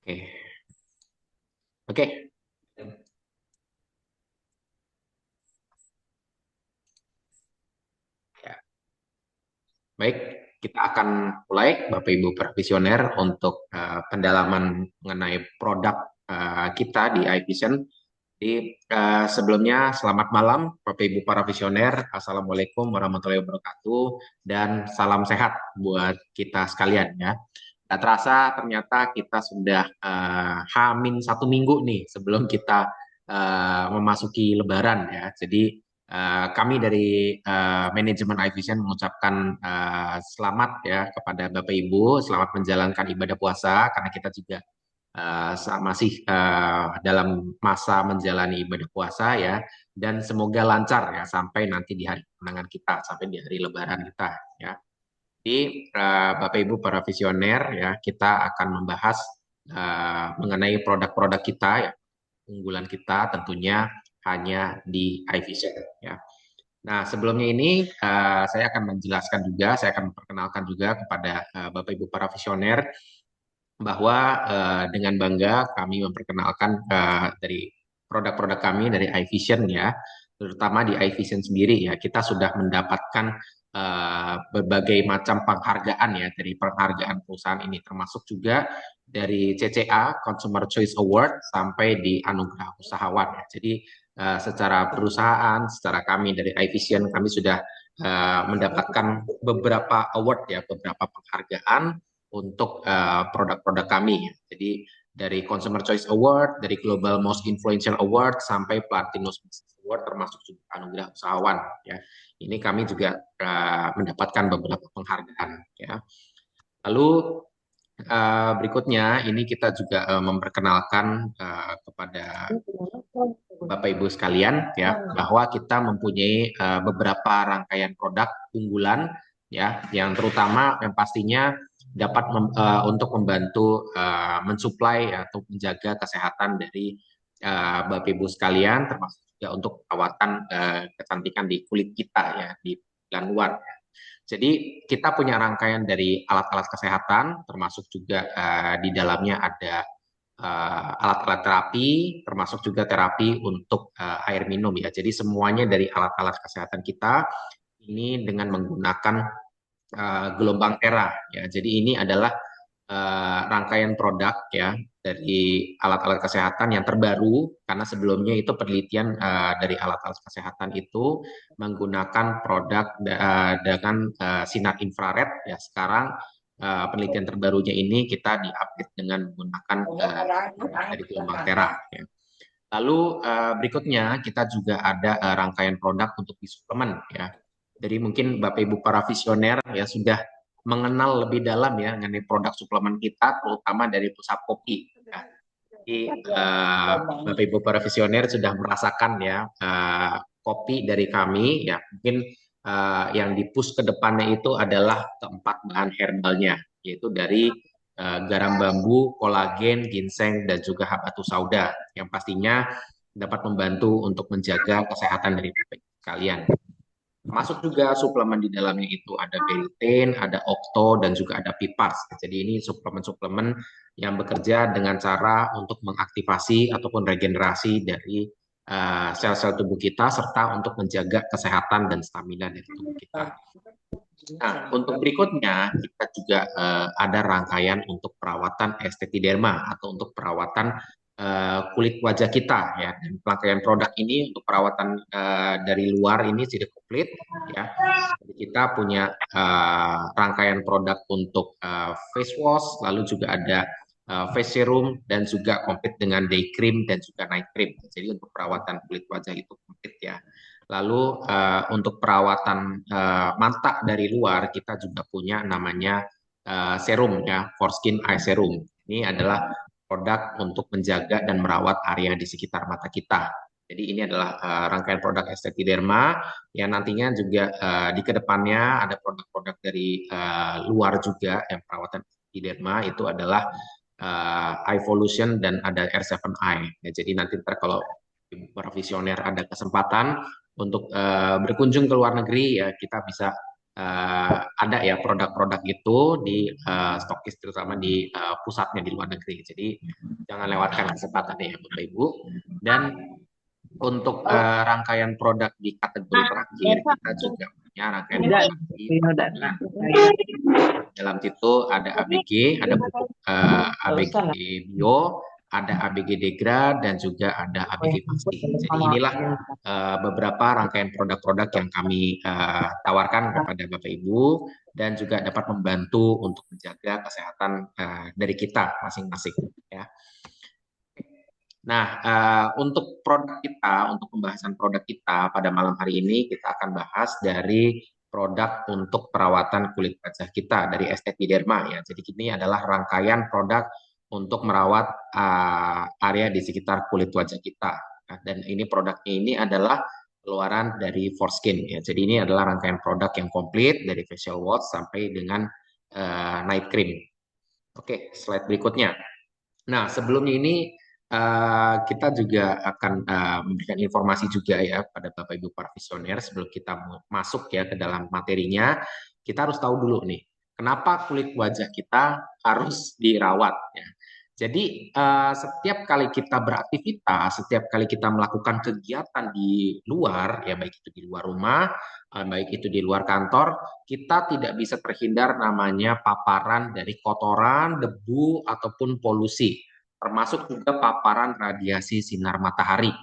Oke, oke, ya. Baik, kita akan mulai, Bapak Ibu para visioner, untuk pendalaman mengenai produk kita di iVision. Jadi sebelumnya selamat malam, Bapak Ibu para visioner. Assalamualaikum warahmatullahi wabarakatuh dan salam sehat buat kita sekalian ya. Tak terasa ternyata kita sudah H-1 minggu nih sebelum kita memasuki Lebaran ya. Jadi kami dari manajemen iVision mengucapkan selamat ya kepada Bapak Ibu, selamat menjalankan ibadah puasa karena kita juga masih dalam masa menjalani ibadah puasa ya, dan semoga lancar ya sampai nanti di hari kemenangan kita, sampai di hari Lebaran kita ya. Jadi Bapak Ibu para visioner ya, kita akan membahas mengenai produk-produk kita ya, unggulan kita tentunya hanya di iVision ya. Nah, sebelumnya ini saya akan menjelaskan juga, saya akan memperkenalkan juga kepada Bapak Ibu para visioner bahwa dengan bangga kami memperkenalkan dari produk-produk kami dari iVision ya, terutama di iVision sendiri ya, kita sudah mendapatkan berbagai macam penghargaan ya dari penghargaan perusahaan ini, termasuk juga dari CCA Consumer Choice Award sampai di Anugerah Usahawan ya. Jadi secara perusahaan, secara kami dari iVision, kami sudah mendapatkan beberapa award ya, beberapa penghargaan untuk produk-produk kami. Jadi dari Consumer Choice Award, dari Global Most Influential Award sampai Platinum Award, termasuk juga anugerah usahawan ya. Ini kami juga mendapatkan beberapa penghargaan ya. Lalu berikutnya ini kita juga memperkenalkan kepada Bapak Ibu sekalian ya, bahwa kita mempunyai beberapa rangkaian produk unggulan ya, yang terutama yang pastinya dapat untuk membantu mensuplai atau menjaga kesehatan dari Bapak Ibu sekalian, termasuk juga untuk perawatan kecantikan di kulit kita ya, di bulan luar. Jadi kita punya rangkaian dari alat-alat kesehatan, termasuk juga di dalamnya ada alat-alat terapi, termasuk juga terapi untuk air minum ya. Jadi semuanya dari alat-alat kesehatan kita ini dengan menggunakan gelombang tera ya. Jadi ini adalah rangkaian produk ya dari alat-alat kesehatan yang terbaru, karena sebelumnya itu penelitian dari alat-alat kesehatan itu menggunakan produk dengan sinar infrared ya. Sekarang penelitian terbarunya ini kita diupdate dengan menggunakan dari gelombang tera ya. Lalu berikutnya kita juga ada rangkaian produk untuk di suplemen ya. Jadi mungkin Bapak Ibu para visioner ya sudah mengenal lebih dalam ya mengenai produk suplemen kita, terutama dari pusat kopi. Ya. Jadi Bapak Ibu para visioner sudah merasakan ya kopi dari kami ya. Mungkin yang di-push ke depannya itu adalah keempat bahan herbalnya, yaitu dari garam bambu, kolagen, ginseng, dan juga habatus sauda, yang pastinya dapat membantu untuk menjaga kesehatan dari kalian. Termasuk juga suplemen di dalamnya itu ada biotin, ada okto, dan juga ada pipars. Jadi ini suplemen-suplemen yang bekerja dengan cara untuk mengaktifasi ataupun regenerasi dari sel-sel tubuh kita, serta untuk menjaga kesehatan dan stamina dari tubuh kita. Nah, untuk berikutnya kita juga ada rangkaian untuk perawatan estetiderma atau untuk perawatan kulit wajah kita ya. Dan rangkaian produk ini untuk perawatan dari luar ini sudah komplit ya. Jadi kita punya rangkaian produk untuk face wash, lalu juga ada face serum dan juga komplit dengan day cream dan juga night cream. Jadi untuk perawatan kulit wajah itu komplit ya. Lalu untuk perawatan mata dari luar kita juga punya namanya serum ya, Foreskin Eye Serum. Ini adalah produk untuk menjaga dan merawat area di sekitar mata kita. Jadi ini adalah rangkaian produk Estetiderma yang nantinya juga di kedepannya ada produk-produk dari luar juga yang perawatan Estetiderma itu adalah Eyevolution dan ada R7 Eye. Ya, jadi nanti kalau para visioner ada kesempatan untuk berkunjung ke luar negeri ya kita bisa ada ya produk-produk itu di stokis, terutama di pusatnya di luar negeri. Jadi jangan lewatkan kesempatan ya Bapak Ibu. Dan untuk rangkaian produk di kategori terakhir, kita juga punya rangkaian produk di dalam situ ada ABG, ada pupuk ABG bio, ada ABG Degra, dan juga ada ABG Pasti. Jadi inilah beberapa rangkaian produk-produk yang kami tawarkan kepada Bapak Ibu dan juga dapat membantu untuk menjaga kesehatan dari kita masing-masing. Ya. Nah, untuk produk kita, untuk pembahasan produk kita pada malam hari ini, kita akan bahas dari produk untuk perawatan kulit wajah kita dari Estepiderma ya. Jadi ini adalah rangkaian produk untuk merawat area di sekitar kulit wajah kita. Nah, dan ini produknya ini adalah keluaran dari Forskin ya. Jadi ini adalah rangkaian produk yang komplit dari facial wash sampai dengan night cream. Oke, slide berikutnya. Nah, sebelumnya ini kita juga akan memberikan informasi juga ya pada Bapak Ibu para visioner sebelum kita masuk ya ke dalam materinya. Kita harus tahu dulu nih, kenapa kulit wajah kita harus dirawat ya. Jadi setiap kali kita beraktivitas, setiap kali kita melakukan kegiatan di luar, ya baik itu di luar rumah, baik itu di luar kantor, kita tidak bisa terhindar namanya paparan dari kotoran, debu, ataupun polusi, termasuk juga paparan radiasi sinar matahari.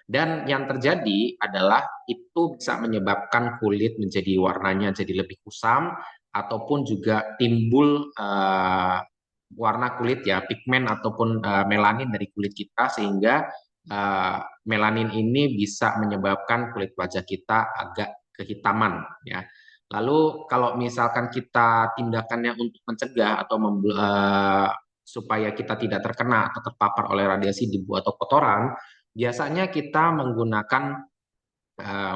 Dan yang terjadi adalah itu bisa menyebabkan kulit menjadi warnanya jadi lebih kusam, ataupun juga timbul warna kulit ya, pigmen ataupun melanin dari kulit kita, sehingga melanin ini bisa menyebabkan kulit wajah kita agak kehitaman ya. Lalu kalau misalkan kita tindakannya untuk mencegah atau supaya kita tidak terkena atau terpapar oleh radiasi debu atau kotoran, biasanya kita menggunakan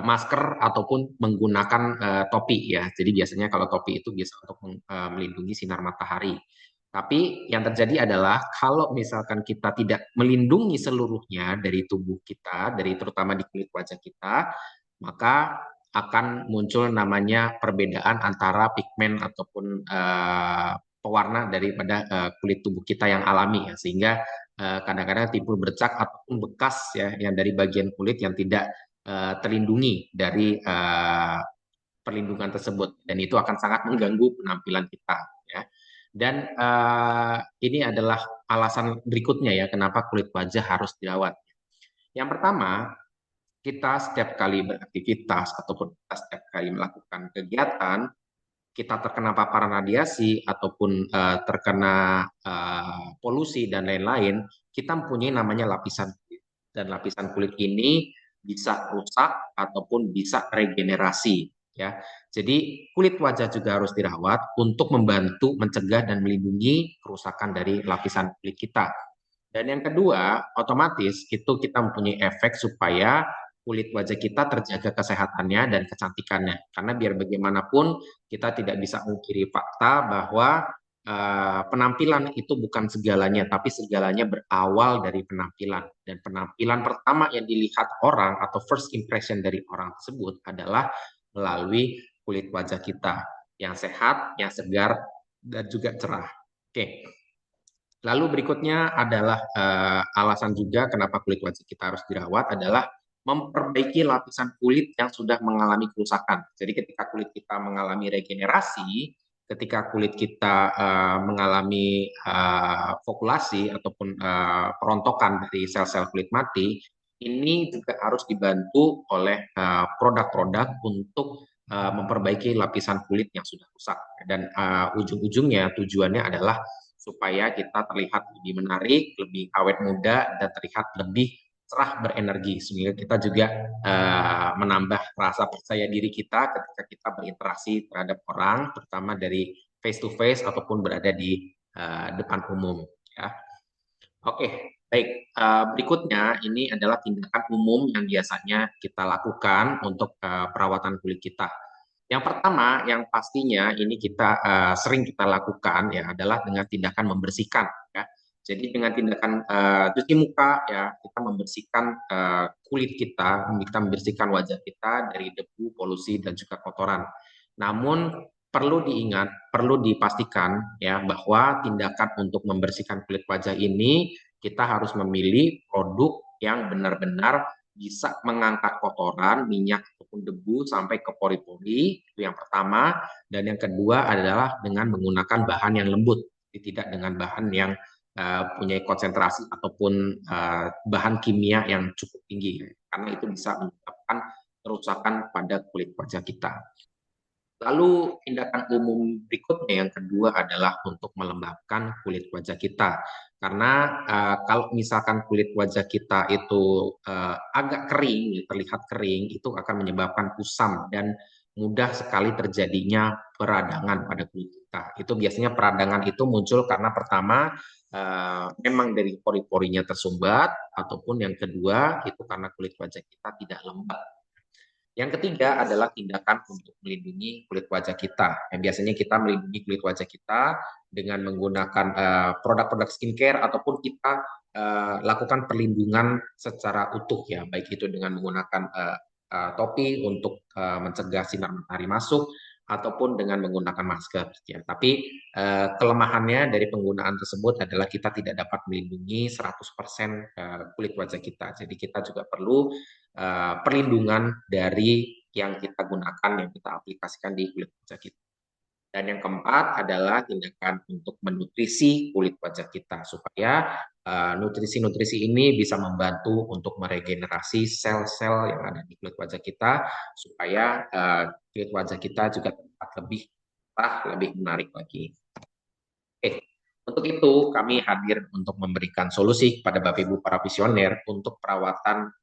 masker ataupun menggunakan topi ya. Jadi biasanya kalau topi itu bisa untuk melindungi sinar matahari. Tapi yang terjadi adalah kalau misalkan kita tidak melindungi seluruhnya dari tubuh kita, dari terutama di kulit wajah kita, maka akan muncul namanya perbedaan antara pigmen ataupun pewarna daripada kulit tubuh kita yang alami ya, sehingga kadang-kadang timbul bercak ataupun bekas ya yang dari bagian kulit yang tidak terlindungi dari perlindungan tersebut, dan itu akan sangat mengganggu penampilan kita ya. Dan ini adalah alasan berikutnya ya kenapa kulit wajah harus dirawat. Yang pertama, kita setiap kali beraktivitas ataupun kita setiap kali melakukan kegiatan, kita terkena paparan radiasi ataupun terkena polusi dan lain-lain, kita mempunyai namanya lapisan kulit. Dan lapisan kulit ini bisa rusak ataupun bisa regenerasi ya. Jadi kulit wajah juga harus dirawat untuk membantu mencegah dan melindungi kerusakan dari lapisan kulit kita. Dan yang kedua, otomatis itu kita mempunyai efek supaya kulit wajah kita terjaga kesehatannya dan kecantikannya. Karena biar bagaimanapun kita tidak bisa mengkiri fakta bahwa penampilan itu bukan segalanya, tapi segalanya berawal dari penampilan. Dan penampilan pertama yang dilihat orang atau first impression dari orang tersebut adalah melalui kulit wajah kita yang sehat, yang segar, dan juga cerah. Oke. Lalu berikutnya adalah alasan juga kenapa kulit wajah kita harus dirawat adalah memperbaiki lapisan kulit yang sudah mengalami kerusakan. Jadi ketika kulit kita mengalami regenerasi, ketika kulit kita mengalami fokulasi ataupun perontokan dari sel-sel kulit mati, ini juga harus dibantu oleh produk-produk untuk memperbaiki lapisan kulit yang sudah rusak. Dan ujung-ujungnya tujuannya adalah supaya kita terlihat lebih menarik, lebih awet muda, dan terlihat lebih cerah berenergi, sehingga kita juga menambah rasa percaya diri kita ketika kita berinteraksi terhadap orang, terutama dari face to face ataupun berada di depan umum. Ya. Oke, baik. Berikutnya ini adalah tindakan umum yang biasanya kita lakukan untuk perawatan kulit kita. Yang pertama, yang pastinya ini kita sering kita lakukan ya adalah dengan tindakan membersihkan ya. Jadi dengan tindakan cuci muka ya, kita membersihkan kulit kita membersihkan wajah kita dari debu, polusi dan juga kotoran. Namun perlu diingat, perlu dipastikan ya bahwa tindakan untuk membersihkan kulit wajah ini kita harus memilih produk yang benar-benar bisa mengangkat kotoran, minyak ataupun debu sampai ke pori-pori. Itu yang pertama. Dan yang kedua adalah dengan menggunakan bahan yang lembut, tidak dengan bahan yang punya konsentrasi ataupun bahan kimia yang cukup tinggi, karena itu bisa menyebabkan kerusakan pada kulit wajah kita. Lalu tindakan umum berikutnya yang kedua adalah untuk melembabkan kulit wajah kita. Karena kalau misalkan kulit wajah kita itu agak kering, terlihat kering, itu akan menyebabkan kusam dan mudah sekali terjadinya peradangan pada kulit kita. Itu biasanya peradangan itu muncul karena pertama memang dari pori-porinya tersumbat, ataupun yang kedua itu karena kulit wajah kita tidak lembab. Yang ketiga adalah tindakan untuk melindungi kulit wajah kita. Yang biasanya kita melindungi kulit wajah kita dengan menggunakan produk-produk skincare, ataupun kita lakukan perlindungan secara utuh ya, baik itu dengan menggunakan topi untuk mencegah sinar matahari masuk, ataupun dengan menggunakan masker ya. Tapi kelemahannya dari penggunaan tersebut adalah kita tidak dapat melindungi 100% kulit wajah kita. Jadi kita juga perlu perlindungan dari yang kita gunakan, yang kita aplikasikan di kulit wajah kita. Dan yang keempat adalah tindakan untuk menutrisi kulit wajah kita supaya nutrisi-nutrisi ini bisa membantu untuk meregenerasi sel-sel yang ada di kulit wajah kita supaya kulit wajah kita juga tetap lebih cerah, lebih menarik lagi. Oke, untuk itu kami hadir untuk memberikan solusi kepada Bapak Ibu para visioner untuk perawatan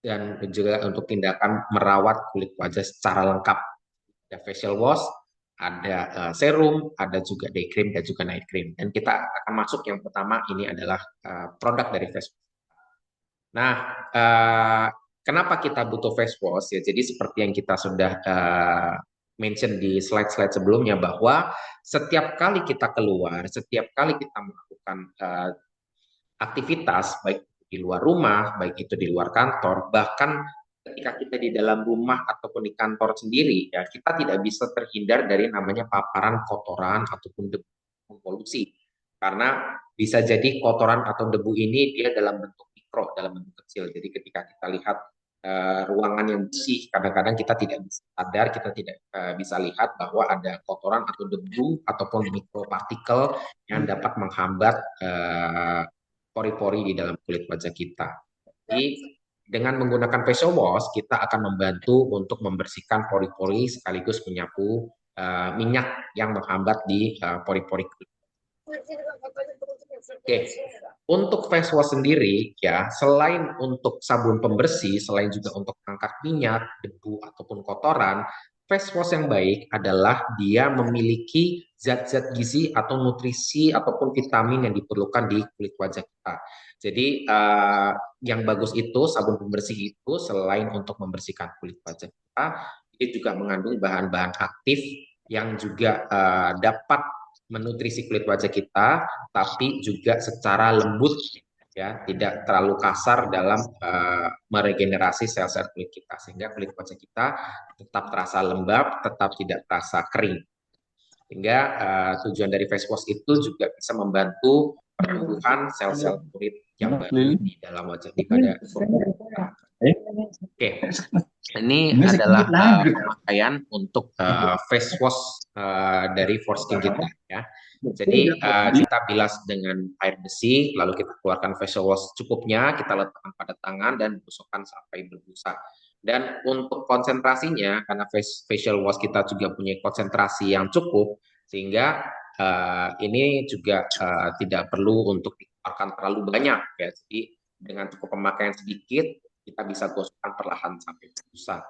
dan juga untuk tindakan merawat kulit wajah secara lengkap. Ada facial wash, ada serum, ada juga day cream dan juga night cream. Dan kita akan masuk yang pertama, ini adalah produk dari face wash. Nah, kenapa kita butuh face wash ya? Jadi seperti yang kita sudah mention di slide-slide sebelumnya, bahwa setiap kali kita keluar, setiap kali kita melakukan aktivitas, baik di luar rumah, baik itu di luar kantor, bahkan ketika kita di dalam rumah ataupun di kantor sendiri, ya kita tidak bisa terhindar dari namanya paparan kotoran ataupun debu, polusi. Karena bisa jadi kotoran atau debu ini dia dalam bentuk mikro, dalam bentuk kecil. Jadi ketika kita lihat ruangan yang bersih, kadang-kadang kita tidak bisa sadar, kita tidak bisa lihat bahwa ada kotoran atau debu ataupun mikropartikel yang dapat menghambat pori-pori di dalam kulit wajah kita. Jadi dengan menggunakan facial wash kita akan membantu untuk membersihkan pori-pori sekaligus menyapu minyak yang menghambat di pori-pori kulit. Oke, untuk face wash sendiri ya, selain untuk sabun pembersih, selain juga untuk angkat minyak, debu ataupun kotoran, face wash yang baik adalah dia memiliki zat-zat gizi atau nutrisi ataupun vitamin yang diperlukan di kulit wajah kita. Jadi yang bagus itu sabun pembersih itu selain untuk membersihkan kulit wajah kita, dia juga mengandung bahan-bahan aktif yang juga dapat menutrisi kulit wajah kita, tapi juga secara lembut ya, tidak terlalu kasar dalam meregenerasi sel-sel kulit kita, sehingga kulit wajah kita tetap terasa lembab, tetap tidak terasa kering. Sehingga tujuan dari face wash itu juga bisa membantu pertumbuhan sel-sel kulit yang baru di dalam wajah di pada. Oke, ini adalah pemakaian untuk face wash dari Forskin kita ya. Jadi kita bilas dengan air bersih, lalu kita keluarkan facial wash cukupnya, kita letakkan pada tangan dan gosokkan sampai berbusa. Dan untuk konsentrasinya, karena facial wash kita juga punya konsentrasi yang cukup, sehingga ini juga tidak perlu untuk dikeluarkan terlalu banyak ya. Jadi dengan cukup pemakaian sedikit, kita bisa gosokkan perlahan sampai berbusa.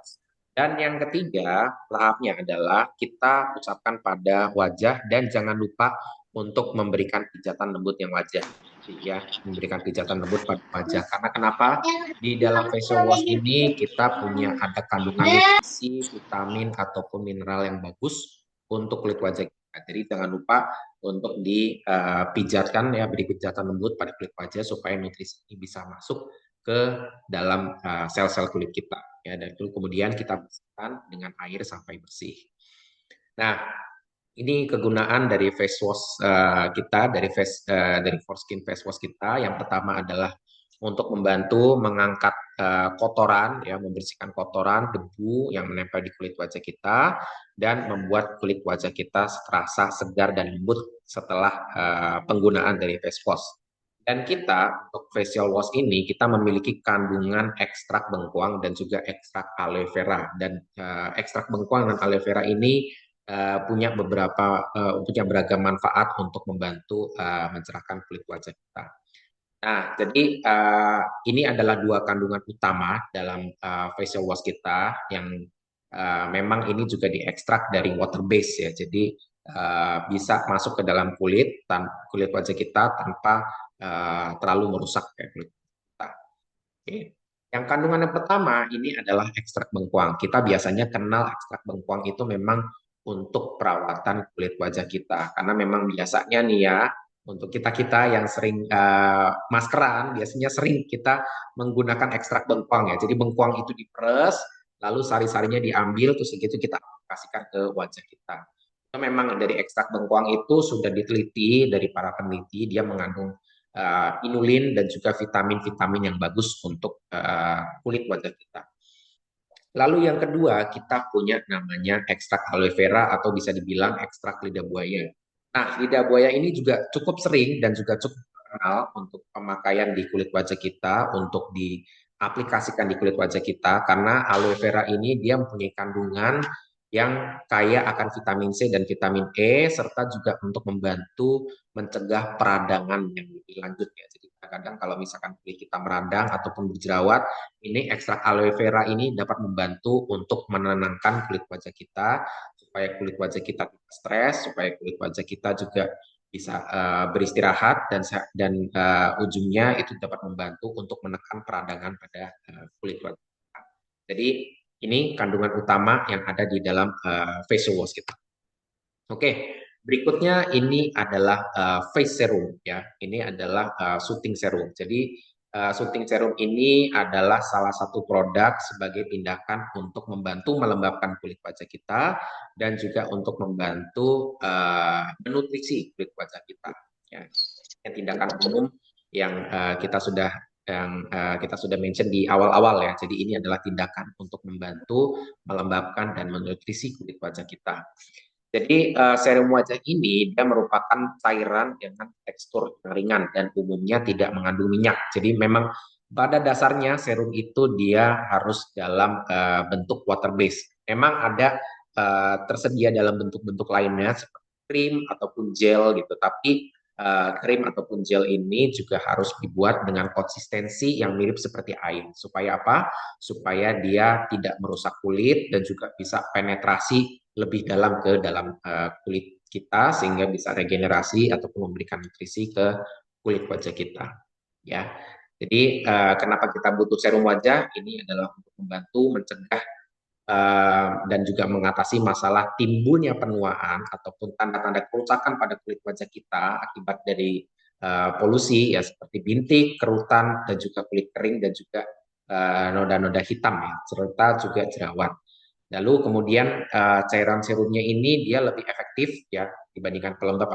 Dan yang ketiga, tahapnya adalah kita usapkan pada wajah dan jangan lupa untuk memberikan pijatan lembut yang wajar. Ya, memberikan pijatan lembut pada wajah. Karena kenapa? Di dalam facial wash ini kita punya ada kandungan nutrisi, vitamin ataupun mineral yang bagus untuk kulit wajah kita. Jadi jangan lupa untuk dipijatkan ya, beri pijatan lembut pada kulit wajah supaya nutrisi ini bisa masuk ke dalam sel-sel kulit kita ya, dan itu kemudian kita bersihkan dengan air sampai bersih. Nah, ini kegunaan dari face wash kita, dari Forskin face wash kita. Yang pertama adalah untuk membantu mengangkat kotoran, ya, membersihkan kotoran, debu yang menempel di kulit wajah kita, dan membuat kulit wajah kita terasa segar dan lembut setelah penggunaan dari face wash. Dan kita untuk facial wash ini kita memiliki kandungan ekstrak bengkuang dan juga ekstrak aloe vera. Dan ekstrak bengkuang dan aloe vera ini punya beragam manfaat untuk membantu mencerahkan kulit wajah kita. Nah, jadi ini adalah dua kandungan utama dalam facial wash kita yang memang ini juga diekstrak dari water base ya. Jadi bisa masuk ke dalam kulit wajah kita tanpa terlalu merusak ya, kulit kita. Oke. Yang kandungan yang pertama ini adalah ekstrak bengkuang. Kita biasanya kenal ekstrak bengkuang itu memang untuk perawatan kulit wajah kita. Karena memang biasanya nih ya, untuk kita-kita yang sering maskeran, biasanya sering kita menggunakan ekstrak bengkuang ya. Jadi bengkuang itu diperes, lalu sari-sarinya diambil, terus begitu kita aplikasikan ke wajah kita. Itu memang dari ekstrak bengkuang itu sudah diteliti dari para peneliti, dia mengandung inulin dan juga vitamin-vitamin yang bagus untuk kulit wajah kita. Lalu yang kedua, kita punya namanya ekstrak aloe vera atau bisa dibilang ekstrak lidah buaya. Nah, lidah buaya ini juga cukup sering dan juga cukup terkenal untuk pemakaian di kulit wajah kita, untuk diaplikasikan di kulit wajah kita, karena aloe vera ini dia mempunyai kandungan yang kaya akan vitamin C dan vitamin E, serta juga untuk membantu mencegah peradangan yang lebih lanjut ya. Jadi kadang-kadang kalau misalkan kulit kita meradang ataupun berjerawat, ini ekstrak aloe vera ini dapat membantu untuk menenangkan kulit wajah kita, supaya kulit wajah kita tidak stres, supaya kulit wajah kita juga bisa beristirahat, dan ujungnya itu dapat membantu untuk menekan peradangan pada kulit wajah kita. Jadi ini kandungan utama yang ada di dalam facial wash kita. Oke, berikutnya ini adalah face serum ya. Ini adalah soothing serum. Jadi soothing serum ini adalah salah satu produk sebagai tindakan untuk membantu melembabkan kulit wajah kita dan juga untuk membantu menutrisi kulit wajah kita. Ya, yang tindakan umum yang kita sudah mention di awal-awal ya. Jadi ini adalah tindakan untuk membantu melembabkan dan menutrisi kulit wajah kita. Jadi serum wajah ini dia merupakan cairan dengan tekstur yang ringan dan umumnya tidak mengandung minyak. Jadi memang pada dasarnya serum itu dia harus dalam bentuk water base. Memang ada tersedia dalam bentuk-bentuk lainnya seperti krim ataupun gel gitu. Tapi krim ataupun gel ini juga harus dibuat dengan konsistensi yang mirip seperti air. Supaya apa? Supaya dia tidak merusak kulit dan juga bisa penetrasi lebih dalam ke dalam kulit kita sehingga bisa regenerasi ataupun memberikan nutrisi ke kulit wajah kita ya. Jadi kenapa kita butuh serum wajah? Ini adalah untuk membantu mencegah dan juga mengatasi masalah timbulnya penuaan ataupun tanda-tanda kerusakan pada kulit wajah kita akibat dari polusi ya, seperti bintik, kerutan, dan juga kulit kering, dan juga noda-noda hitam ya, serta juga jerawat. Lalu kemudian cairan serumnya ini dia lebih efektif ya dibandingkan pelembab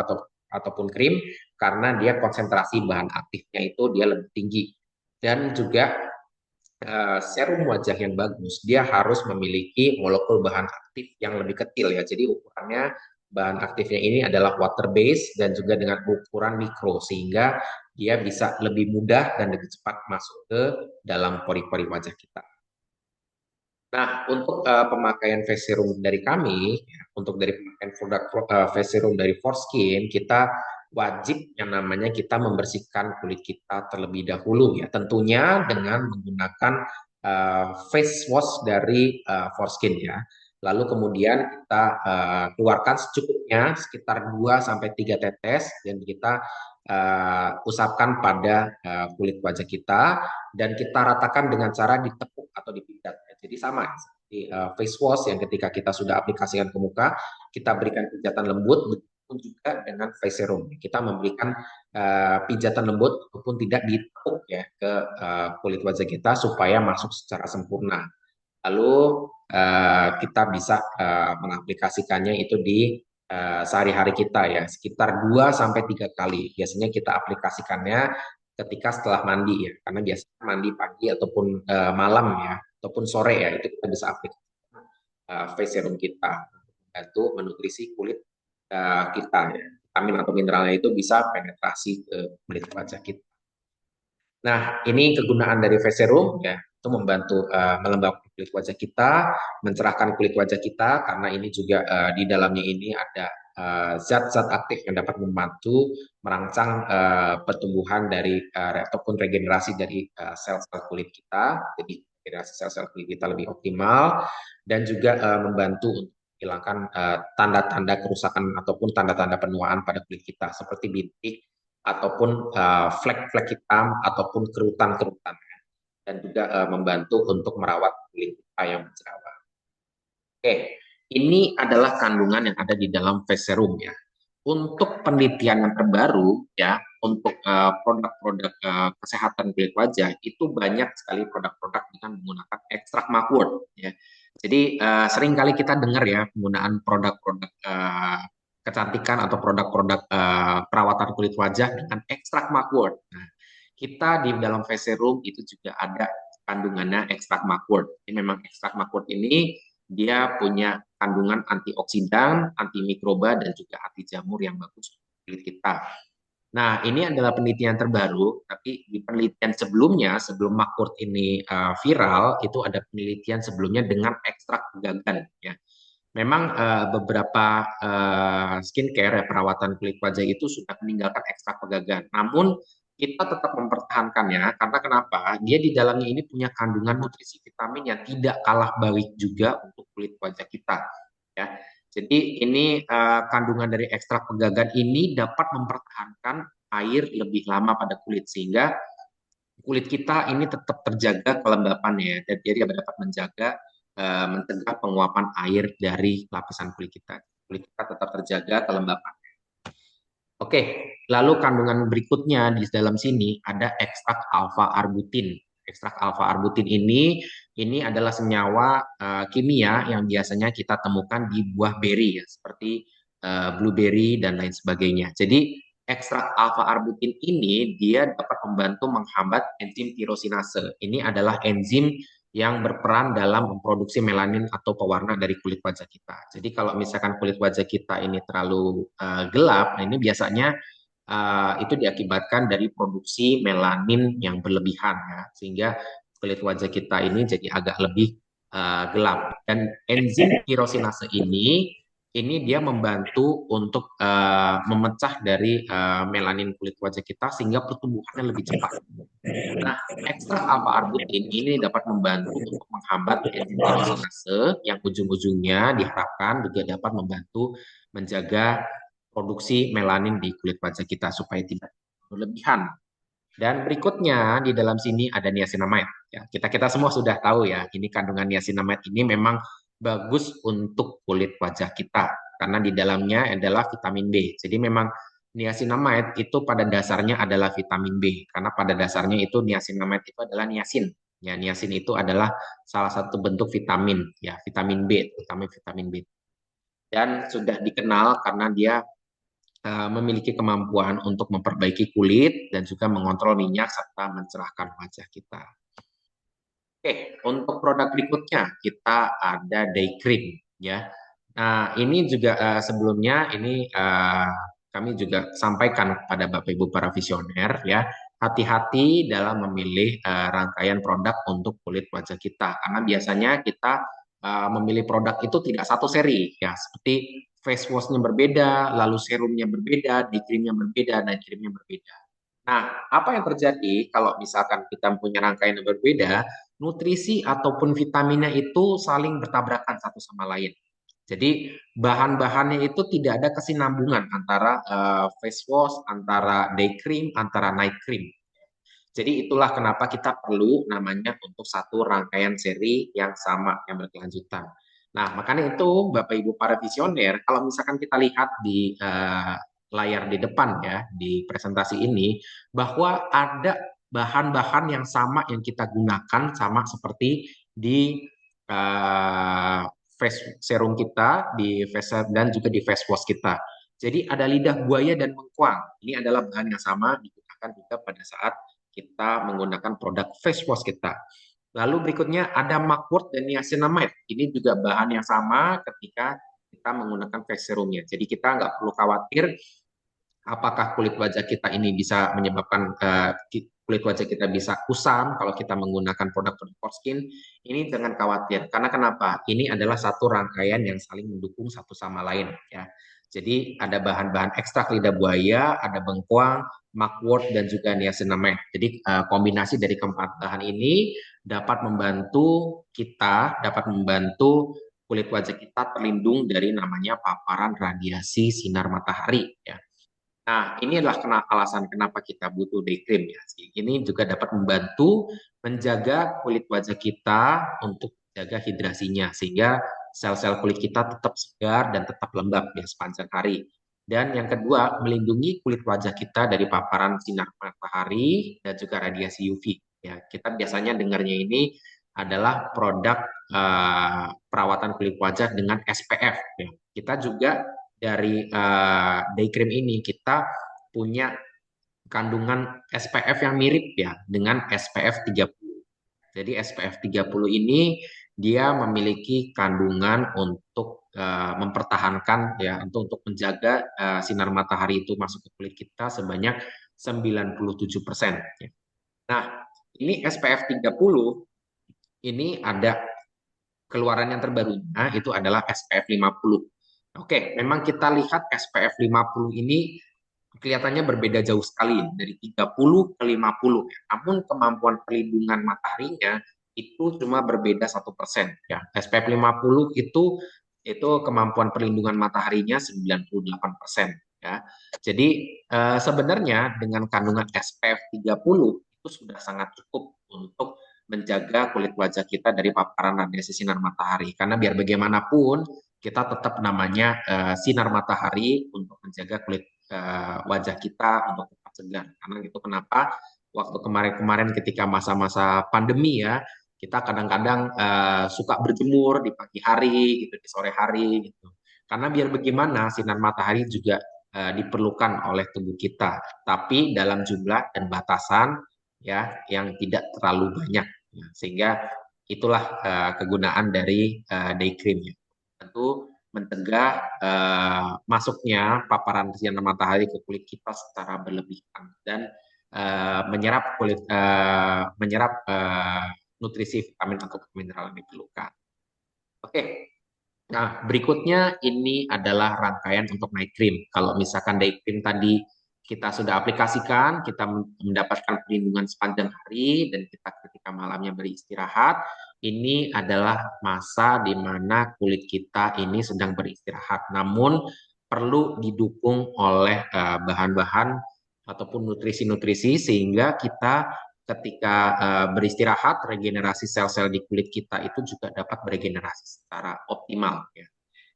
ataupun krim, karena dia konsentrasi bahan aktifnya itu dia lebih tinggi. Dan juga serum wajah yang bagus dia harus memiliki molekul bahan aktif yang lebih kecil ya. Jadi ukurannya bahan aktifnya ini adalah water base dan juga dengan ukuran mikro, sehingga dia bisa lebih mudah dan lebih cepat masuk ke dalam pori-pori wajah kita. Nah, untuk pemakaian face serum dari kami, ya, untuk dari pemakaian produk face serum dari Forskin, kita wajib yang namanya kita membersihkan kulit kita terlebih dahulu ya. Tentunya dengan menggunakan face wash dari Forskin ya. Lalu kemudian kita keluarkan secukupnya sekitar 2 sampai 3 tetes dan kita usapkan pada kulit wajah kita, dan kita ratakan dengan cara ditepuk atau dipijat. Jadi sama seperti face wash yang ketika kita sudah aplikasikan ke muka, kita berikan pijatan lembut, pun juga dengan face serum. Kita memberikan pijatan lembut ataupun tidak ditepuk ya ke kulit wajah kita supaya masuk secara sempurna. Lalu kita bisa mengaplikasikannya itu di sehari-hari kita ya, sekitar 2 sampai 3 kali. Biasanya kita aplikasikannya ketika setelah mandi ya, karena biasanya mandi pagi ataupun malam ya, ataupun sore ya, itu kita bisa aplikasikan face serum kita untuk menutrisi kulit kita ya. Vitamin atau mineralnya itu bisa penetrasi ke kulit wajah kita. Nah, ini kegunaan dari face serum ya, itu membantu melembabkan kulit wajah kita, mencerahkan kulit wajah kita karena ini juga di dalamnya ini ada zat-zat aktif yang dapat membantu merangsang pertumbuhan dari ataupun regenerasi dari sel-sel kulit kita. Jadi regenerasi sel-sel kulit kita lebih optimal dan juga membantu untuk menghilangkan tanda-tanda kerusakan ataupun tanda-tanda penuaan pada kulit kita seperti bintik ataupun flek-flek hitam ataupun kerutan-kerutan dan juga membantu untuk merawat kulit kita yang berjerawat. Oke, ini adalah kandungan yang ada di dalam face serum ya. Untuk penelitian yang terbaru ya, untuk produk-produk kesehatan kulit wajah itu banyak sekali produk-produk dengan menggunakan ekstrak mugwort ya. Jadi seringkali kita dengar ya penggunaan produk-produk kecantikan atau produk-produk perawatan kulit wajah dengan ekstrak mugwort. Nah, kita di dalam face serum itu juga ada kandungannya ekstrak mugwort. Ini memang ekstrak mugwort ini dia punya kandungan antioksidan, antimikroba, dan juga anti jamur yang bagus untuk kulit kita. Nah, ini adalah penelitian terbaru, tapi di penelitian sebelumnya, sebelum mugwort ini viral, itu ada penelitian sebelumnya dengan ekstrak pegagan. Ya. Memang beberapa skincare, perawatan kulit wajah itu sudah meninggalkan ekstrak pegagan. Namun, kita tetap mempertahankannya karena kenapa? Dia di dalamnya ini punya kandungan nutrisi vitamin yang tidak kalah baik juga untuk kulit wajah kita. Ya, jadi ini kandungan dari ekstrak pegagan ini dapat mempertahankan air lebih lama pada kulit sehingga kulit kita ini tetap terjaga kelembapannya dan dia dapat menjaga mencegah penguapan air dari lapisan kulit kita. Kulit kita tetap terjaga kelembapan. Oke, lalu kandungan berikutnya di dalam sini ada ekstrak alfa-arbutin. Ekstrak alfa-arbutin ini adalah senyawa kimia yang biasanya kita temukan di buah beri ya, seperti blueberry dan lain sebagainya. Jadi ekstrak alfa-arbutin ini dia dapat membantu menghambat enzim tirosinase. Ini adalah enzim yang berperan dalam memproduksi melanin atau pewarna dari kulit wajah kita. Jadi kalau misalkan kulit wajah kita ini terlalu gelap, nah ini biasanya itu diakibatkan dari produksi melanin yang berlebihan ya, sehingga kulit wajah kita ini jadi agak lebih gelap. Dan enzim tirosinase ini dia membantu untuk memecah dari melanin kulit wajah kita sehingga pertumbuhannya lebih cepat. Nah, ekstrak alfa-arbutin ini dapat membantu untuk menghambat enzim tirosinase yang ujung-ujungnya diharapkan juga dapat membantu menjaga produksi melanin di kulit wajah kita supaya tidak berlebihan. Dan berikutnya di dalam sini ada niacinamide. Ya, kita semua sudah tahu ya, ini kandungan niacinamide ini memang bagus untuk kulit wajah kita karena di dalamnya adalah vitamin B. Jadi memang niacinamide itu pada dasarnya adalah vitamin B karena pada dasarnya itu niacinamide itu adalah niacin. Ya, niacin itu adalah salah satu bentuk vitamin, ya, vitamin B, terutama vitamin B. Dan sudah dikenal karena dia memiliki kemampuan untuk memperbaiki kulit dan juga mengontrol minyak serta mencerahkan wajah kita. Oke, untuk produk berikutnya kita ada day cream ya. Nah, ini juga sebelumnya ini kami juga sampaikan kepada Bapak Ibu para visioner ya, hati-hati dalam memilih rangkaian produk untuk kulit wajah kita karena biasanya kita memilih produk itu tidak satu seri ya, seperti face wash-nya berbeda, lalu serumnya berbeda, day cream-nya berbeda, night cream-nya berbeda. Nah, apa yang terjadi kalau misalkan kita punya rangkaian yang berbeda, nutrisi ataupun vitaminnya itu saling bertabrakan satu sama lain. Jadi bahan-bahannya itu tidak ada kesinambungan antara face wash, antara day cream, antara night cream. Jadi itulah kenapa kita perlu namanya untuk satu rangkaian seri yang sama, yang berkelanjutan. Nah, makanya itu Bapak Ibu para visioner, kalau misalkan kita lihat di layar di depan ya, di presentasi ini, bahwa ada bahan-bahan yang sama yang kita gunakan, sama seperti di face serum kita, di face dan juga di face wash kita. Jadi ada lidah buaya dan bengkoang. Ini adalah bahan yang sama digunakan juga pada saat kita menggunakan produk face wash kita. Lalu berikutnya ada mugwort dan niacinamide. Ini juga bahan yang sama ketika kita menggunakan face serumnya. Jadi kita nggak perlu khawatir apakah kulit wajah kita ini bisa menyebabkan kulit wajah kita bisa kusam kalau kita menggunakan produk-produk core skin. Ini jangan khawatir. Karena kenapa? Ini adalah satu rangkaian yang saling mendukung satu sama lain ya. Jadi ada bahan-bahan ekstrak lidah buaya, ada bengkoang, mugwort dan juga niacinamide. Jadi kombinasi dari keempat bahan ini dapat membantu kita, dapat membantu kulit wajah kita terlindung dari namanya paparan radiasi sinar matahari ya. Nah, ini adalah alasan kenapa kita butuh day cream ya. Ini juga dapat membantu menjaga kulit wajah kita untuk jaga hidrasinya sehingga sel-sel kulit kita tetap segar dan tetap lembab ya sepanjang hari. Dan yang kedua, melindungi kulit wajah kita dari paparan sinar matahari dan juga radiasi UV. Ya, kita biasanya dengarnya ini adalah produk perawatan kulit wajah dengan SPF. Ya. Kita juga dari day cream ini kita punya kandungan SPF yang mirip ya dengan SPF 30. Jadi SPF 30 ini dia memiliki kandungan untuk mempertahankan ya untuk menjaga sinar matahari itu masuk ke kulit kita sebanyak 97%. Nah, ini SPF 30 ini ada keluaran yang terbarunya itu adalah SPF 50. Oke, memang kita lihat SPF 50 ini kelihatannya berbeda jauh sekali dari 30 ke 50. Namun kemampuan perlindungan mataharinya itu cuma berbeda 1%. Ya. SPF 50 itu kemampuan perlindungan mataharinya 98%. Ya. Jadi sebenarnya dengan kandungan SPF 30 itu sudah sangat cukup untuk menjaga kulit wajah kita dari paparan radiasi sinar matahari. Karena biar bagaimanapun kita tetap namanya sinar matahari untuk menjaga kulit wajah kita untuk tetap segar. Karena itu kenapa waktu kemarin-kemarin ketika masa-masa pandemi ya, kita kadang-kadang suka berjemur di pagi hari gitu, di sore hari gitu. Karena biar bagaimana sinar matahari juga diperlukan oleh tubuh kita, tapi dalam jumlah dan batasan ya yang tidak terlalu banyak. Nah, sehingga itulah kegunaan dari day cream ya. Tentu mencegah masuknya paparan sinar matahari ke kulit kita secara berlebihan dan menyerap nutrisi vitamin atau mineral yang diperlukan. Oke, nah berikutnya ini adalah rangkaian untuk night cream. Kalau misalkan day cream tadi kita sudah aplikasikan, kita mendapatkan perlindungan sepanjang hari dan kita ketika malamnya beristirahat, ini adalah masa di mana kulit kita ini sedang beristirahat. Namun perlu didukung oleh bahan-bahan ataupun nutrisi-nutrisi sehingga kita ketika beristirahat, regenerasi sel-sel di kulit kita itu juga dapat beregenerasi secara optimal. Ya.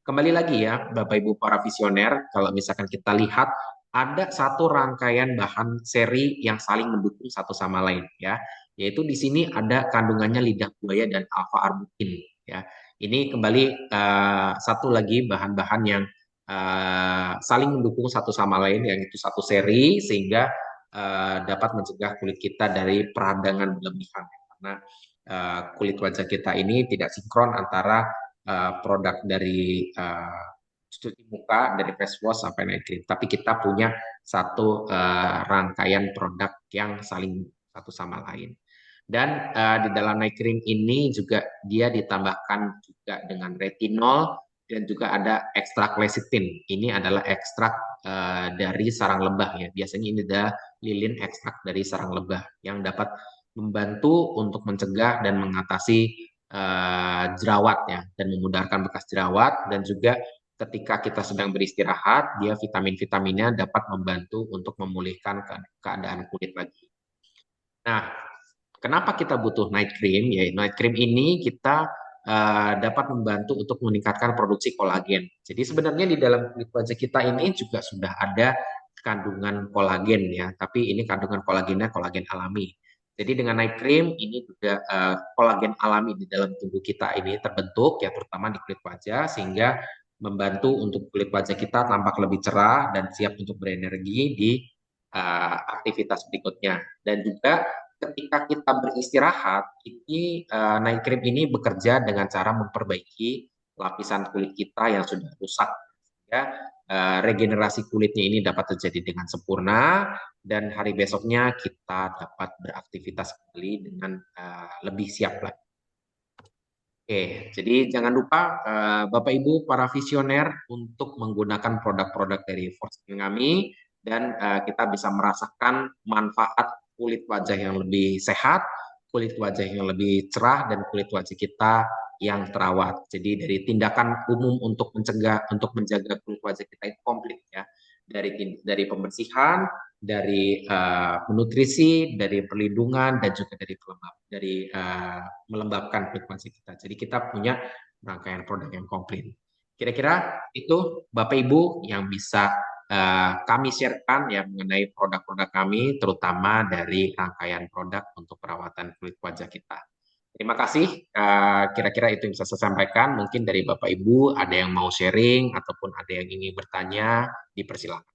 Kembali lagi ya, Bapak Ibu para visioner, kalau misalkan kita lihat ada satu rangkaian bahan seri yang saling mendukung satu sama lain, ya, yaitu di sini ada kandungannya lidah buaya dan alpha arbutin. Ya, ini kembali satu lagi bahan-bahan yang saling mendukung satu sama lain, yaitu satu seri sehingga dapat mencegah kulit kita dari peradangan berlebihan karena kulit wajah kita ini tidak sinkron antara produk dari cuci muka dari face wash sampai night cream, tapi kita punya satu rangkaian produk yang saling satu sama lain. Dan di dalam night cream ini juga dia ditambahkan juga dengan retinol dan juga ada ekstrak lecithin. Ini adalah ekstrak dari sarang lebah ya. Biasanya ini adalah lilin ekstrak dari sarang lebah yang dapat membantu untuk mencegah dan mengatasi jerawat ya dan memudahkan bekas jerawat dan juga ketika kita sedang beristirahat dia vitamin-vitaminnya dapat membantu untuk memulihkan keadaan kulit lagi. Nah, kenapa kita butuh night cream? Ya, night cream ini kita dapat membantu untuk meningkatkan produksi kolagen. Jadi sebenarnya di dalam kulit wajah kita ini juga sudah ada kandungan kolagen ya, tapi ini kandungan kolagennya kolagen alami. Jadi dengan night cream ini juga kolagen alami di dalam tubuh kita ini terbentuk ya, terutama di kulit wajah, sehingga membantu untuk kulit wajah kita tampak lebih cerah dan siap untuk berenergi di aktivitas berikutnya. Dan juga ketika kita beristirahat, ini night cream ini bekerja dengan cara memperbaiki lapisan kulit kita yang sudah rusak. Ya, regenerasi kulitnya ini dapat terjadi dengan sempurna dan hari besoknya kita dapat beraktivitas kembali dengan lebih siap lagi. Oke, jadi jangan lupa Bapak Ibu para visioner untuk menggunakan produk-produk dari Force kami dan kita bisa merasakan manfaat kulit wajah yang lebih sehat, kulit wajah yang lebih cerah dan kulit wajah kita yang terawat. Jadi dari tindakan umum untuk mencegah untuk menjaga kulit wajah kita itu komplit ya. Dari pembersihan, dari nutrisi, dari perlindungan, dan juga dari melembabkan kulit wajah kita. Jadi kita punya rangkaian produk yang komplit. Kira-kira itu Bapak Ibu yang bisa kami sharekan ya mengenai produk-produk kami, terutama dari rangkaian produk untuk perawatan kulit wajah kita. Terima kasih. Kira-kira itu yang bisa saya sampaikan. Mungkin dari Bapak Ibu ada yang mau sharing ataupun ada yang ingin bertanya, dipersilakan.